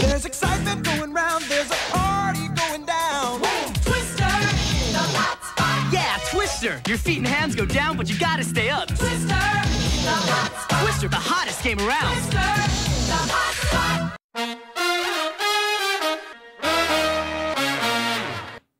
There's excitement going round, there's a party going down. Twister, the hot spot. Yeah, Twister! Your feet and hands go down, but you gotta stay up. Twister, the hot spot. Twister, the hottest game around. Twister, the hot spot.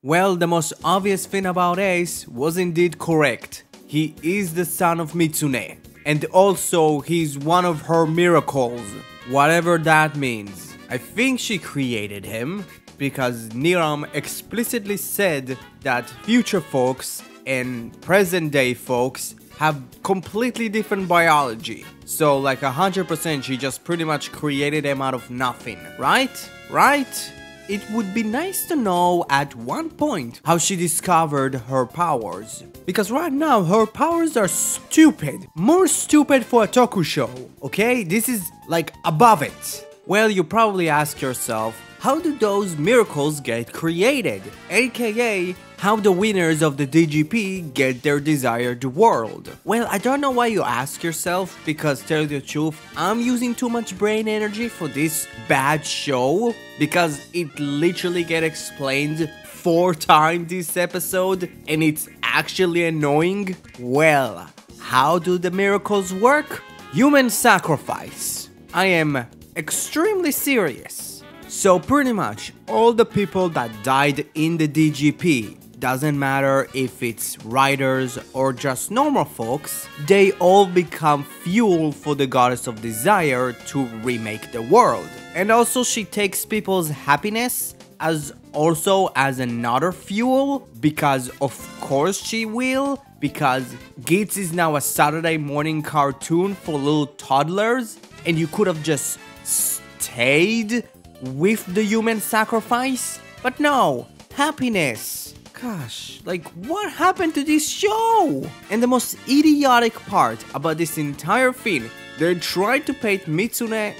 Well, the most obvious thing about Ace was indeed correct. He is the son of Mitsune, and also he's one of her miracles, whatever that means. I think she created him, because Niram explicitly said that future folks and present day folks have completely different biology. So like 100% she just pretty much created them out of nothing, right? Right? It would be nice to know at one point how she discovered her powers. Because right now her powers are stupid. More stupid for a Toku show, okay? This is like above it. Well, you probably ask yourself, how do those miracles get created? AKA, how the winners of the DGP get their desired world. Well, I don't know why you ask yourself, because tell you the truth, I'm using too much brain energy for this bad show, because it literally gets explained 4 times this episode, and it's actually annoying. Well, how do the miracles work? Human sacrifice. I am extremely serious. So pretty much all the people that died in the DGP, doesn't matter if it's writers or just normal folks, they all become fuel for the goddess of desire to remake the world. And also she takes people's happiness as another fuel, because of course she will, because Geats is now a Saturday morning cartoon for little toddlers, and you could have just stayed with the human sacrifice, but no, happiness. Gosh, like what happened to this show? And the most idiotic part about this entire thing, they tried to paint Mitsune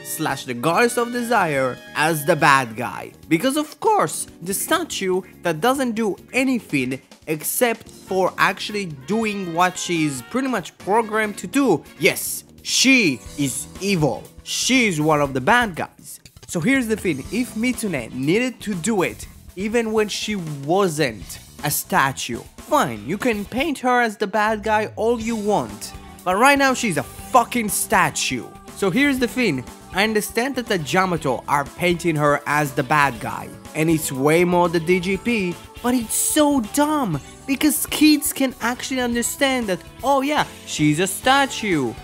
/ the goddess of desire as the bad guy. Because of course, the statue that doesn't do anything except for actually doing what she's pretty much programmed to do. Yes, she is evil. She is one of the bad guys. So here's the thing, if Mitsune needed to do it, even when she wasn't a statue, fine, you can paint her as the bad guy all you want. But right now she's a fucking statue. So here's the thing, I understand that the Yamato are painting her as the bad guy, and it's way more the DGP, but it's so dumb, because kids can actually understand that, oh yeah, she's a statue.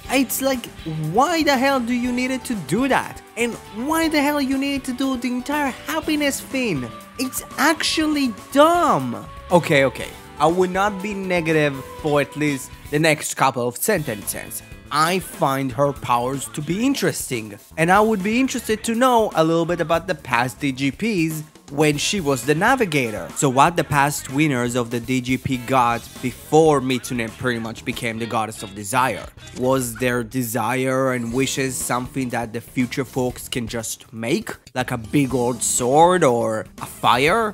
It's like, why the hell do you need to do that? And why the hell you need to do the entire happiness thing? It's actually dumb. Okay, I will not be negative for at least the next couple of sentences. I find her powers to be interesting, and I would be interested to know a little bit about the past DGPs when she was the navigator. So what the past winners of the DGP got before Mitsune pretty much became the goddess of desire. Was their desire and wishes something that the future folks can just make? Like a big old sword or a fire?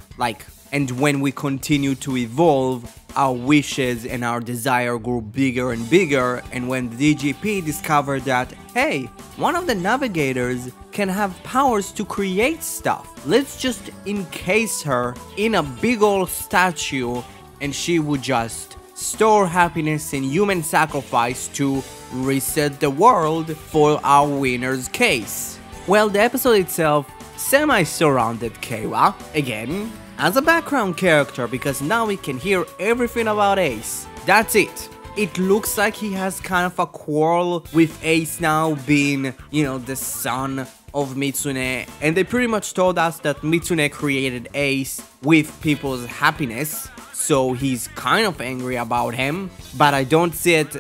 And when we continue to evolve, our wishes and our desire grew bigger and bigger, and when the DGP discovered that, hey, one of the navigators can have powers to create stuff, let's just encase her in a big old statue and she would just store happiness in human sacrifice to reset the world for our winner's case. Well, the episode itself semi-surrounded Keiwa, again, as a background character, because now we can hear everything about Ace. That's it. It looks like he has kind of a quarrel with Ace now being, the son of Mitsune, and they pretty much told us that Mitsune created Ace with people's happiness, so he's kind of angry about him, but I don't see it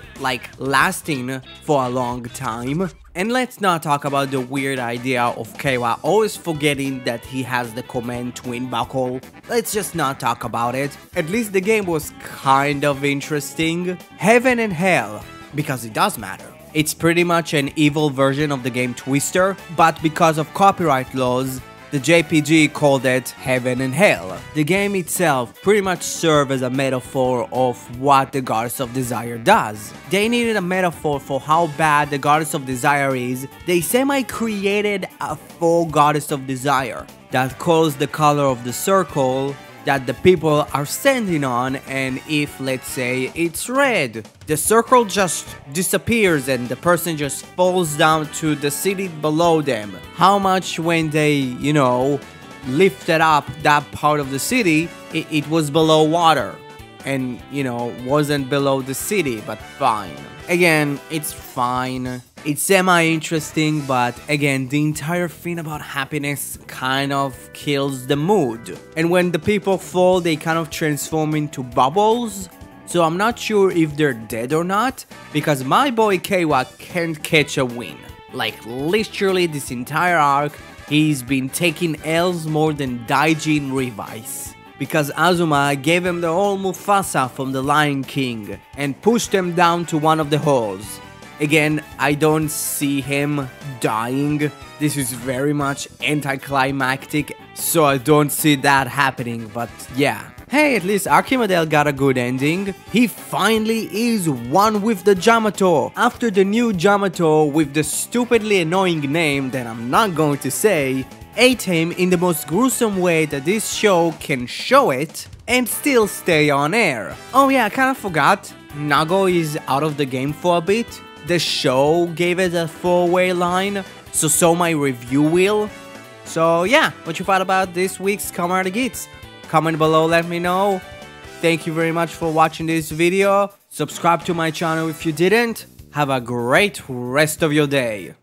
lasting for a long time. And let's not talk about the weird idea of Keiwa always forgetting that he has the command twin buckle. Let's just not talk about it. At least the game was kind of interesting. Heaven and Hell, because it does matter. It's pretty much an evil version of the game Twister, but because of copyright laws, The JPG called it Heaven and Hell. The game itself pretty much served as a metaphor of what the Goddess of Desire does. They needed a metaphor for how bad the Goddess of Desire is. They semi-created a full Goddess of Desire that calls the color of the circle that the people are standing on, and if, let's say, it's red, the circle just disappears and the person just falls down to the city below them. How much when they, lifted up that part of the city, it was below water and, wasn't below the city, but fine. Again, it's fine. It's semi-interesting, but again, the entire thing about happiness kind of kills the mood. And when the people fall, they kind of transform into bubbles. So I'm not sure if they're dead or not, because my boy Keiwa can't catch a win. Like literally this entire arc, he's been taking L's more than Daiji in Revice. Because Azuma gave him the whole Mufasa from the Lion King and pushed him down to one of the holes. Again, I don't see him dying. This is very much anticlimactic, so I don't see that happening, but yeah. Hey, at least Archimedel got a good ending. He finally is one with the Yamato. After the new Yamato with the stupidly annoying name that I'm not going to say, ate him in the most gruesome way that this show can show it and still stay on air. Oh yeah, I kind of forgot. Nago is out of the game for a bit. The show gave it a 4-way line, so my review will. So yeah, what you thought about this week's Kamen Geats? Comment below, let me know. Thank you very much for watching this video. Subscribe to my channel if you didn't. Have a great rest of your day.